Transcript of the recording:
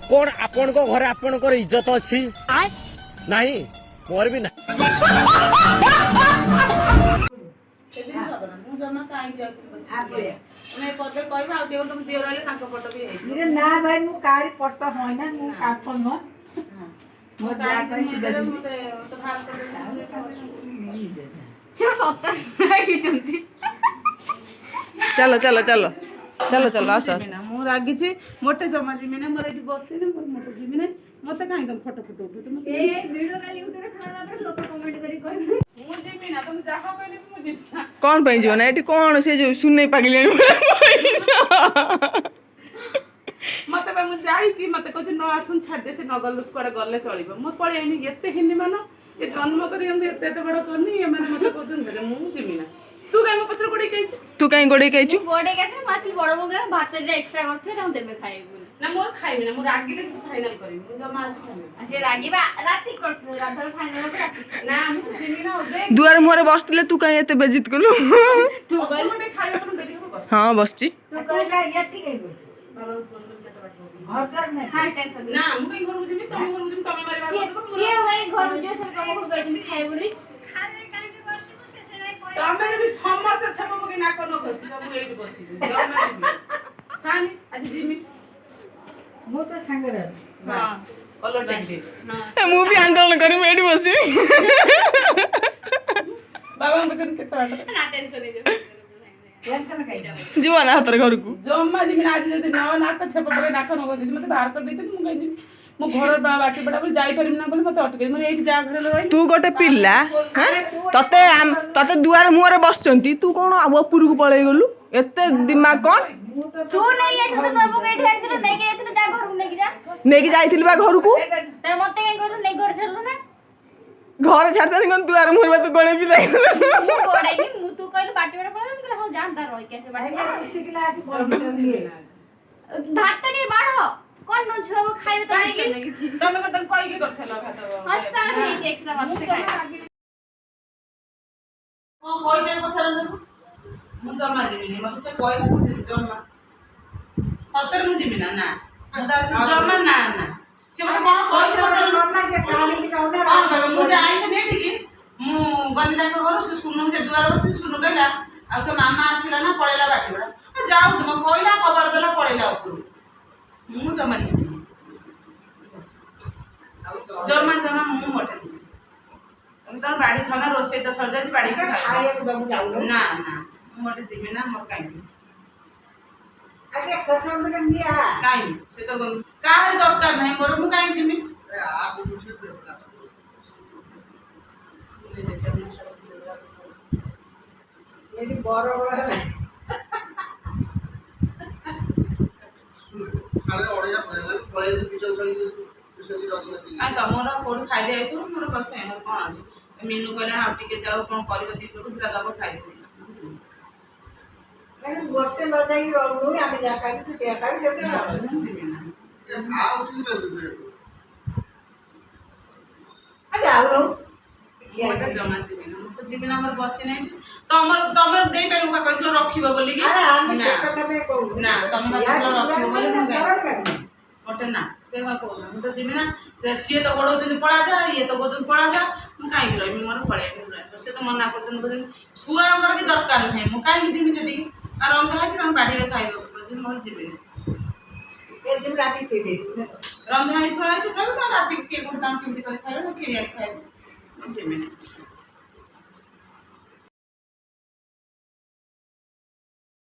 कौन आपण को घरे आपण को इज्जत अच्छी नहीं मोर भी ना ना भाई मु कारी पट्ट होय ना मु कापन न मो जा भाई सीधा से सत्तर की चलो चलो चलो चलो चलो आस मु रागी मोटे जमा जीमी ना मोर एठी बसले ना मोटे जीमी ना मते काई तुम फोटो फोटो तुम ए वीडियो काली यूट्यूब रे खाना पर लोग कमेंट करी कहबे मु जीमी ना तुम जाहा कहले मु जीमी कौन पे जीवन एटी कौन से जो सुन नहीं पागली मते बा मु जाई छी मते कुछ न आसुन छाड़ दे से नगल कुआडे गले चलिबो मु पळे एनी एते हिंदी मानो ए जन्म करी हम एते बड़ करनी ए माने मते कोचन भेले मु जीमी ना तू काई मो पत्र कोडी कहै तू कहीं गोड़े कहीं बड़े कैसे माछली बड़ मगे भात रे एक्स्ट्रा करथे हम देबे खाए बोले ना मोर खाइबे ना मु रागिले कुछ फाइनल करी मु जमा आज खाइबे से रागीबा राती करथे रात फाइनल पर राती ना मु जीमी ना दे दुआर मुहरे बसले तू कहीं एते बेजित कलु तू कहल मोटे खाइबे तुम देरी हो बस हां बसची तू कहल ये ठीक है घर घर में हां टेंशन ना मु कहीं घर जीमी तुम घर जीमी तमे मारे बात से भाई घर जो सब काम को गई खाए बोली तमे जदी समर्थ छप मगे ना कोनो बस सब एठी बसी जमा जीमी कानी आज जीमी मु तो संग रह हां कलर टाइम हां मु भी आंदोलन करी मेडी बसी बाबा मगन के तोड़ ना टेंशन नहीं टेंशन काई जीवन हातर घर को जम्मा जीमी आज जदी न ना छप मगे ना कोनो बसी मते बाहर कर देते मु कहि मो घर बाटी बड़ा बोल जाई परिम ना बोल मते अटके मने एठी जा घर रही तू गोटे पिल्ला तते तते दुआर मुहरे बसचंती तू कोन उपरु को पळै गलु एते दिमाग कोन तू नहीं है तो बाबू के ठेक चलो नहीं गए तो जा घर को लेके जा नेकी जाइथिल बा घर को ते मते के करू नहीं घर चलू ना घर छाड़ता कोन दुआर मुहरे तू गणे भी जाई मु बड़ाई नहीं मु तू कहल बाटी बड़ा पड़ा हम कहले हो जानता रह कैसे बाटी सिखला आसी बोल लिए भात तो नहीं बाढ़ो कौन न छुआ वो खाइबे तो नहीं करने की तमे कतन कहि के करथला भात हस्ता नहीं छै एक्स्ट्रा भात से खाए ओ होई जाय पसर मु जमा जीमी मते से कहला मु जमा सतर मु जीमी ना ना मते जमा ना ना से मते कोन कहै पसर मम्मा के कहानी की कहू कोन कहबे मु जाई त नेठी की मु गंदा को घर से सुनु जे दुआर बसे सुनु गला आ तो मामा आसीला ना पळेला बाटी बड़ा जाऊ तुम कहला कबाड़ देला पळेला ऊपर मु जमा जीमी जमा जमा मु मोटे तुम तो गाड़ी खाना रोसे तो सर जाई बाड़ी का खाए को दम जाऊ ना ना मोटे जीमी ना मोर काई आगे पसंद कर लिया काई से तो काहे दरकार नहीं मोर मु काई जीमी यदि बड़ बड़ है आ तमरा कोड खाइ दे आइतो मोर बस एनो कोन अछि मेनू कहले आ टिके जाऊ कोन करबे दी को पूरा दबो खाइ दे मैंने गोटे न जाई रहू आमे जा खाई तू से खाई जते आ जाऊ रो मोटे जमा जीमी ना तो जीमी ना मोर बसी नै तमर देई पारू का कहलो रखिबो बोली कि अरे हम से कथा में कहू ना तम मतलब रखिबो बोली मु कर मोटे ना से का कहू मु तो जीमी ना सिए तो गोडो जनी पड़ा जा ये तो गोदन पड़ा जा मु काई रही मोर पड़े से तो मना करजन बोली छुआर भी दरकार नहीं मु काई जीमी सेठी आ रंग है हम बाड़ी में खाइबो मोर जीमी ए जिम राती ते दे रंग है तो आज कब रात के कोन काम किंती कर खाइबो ना किरिया खाइबो जीमी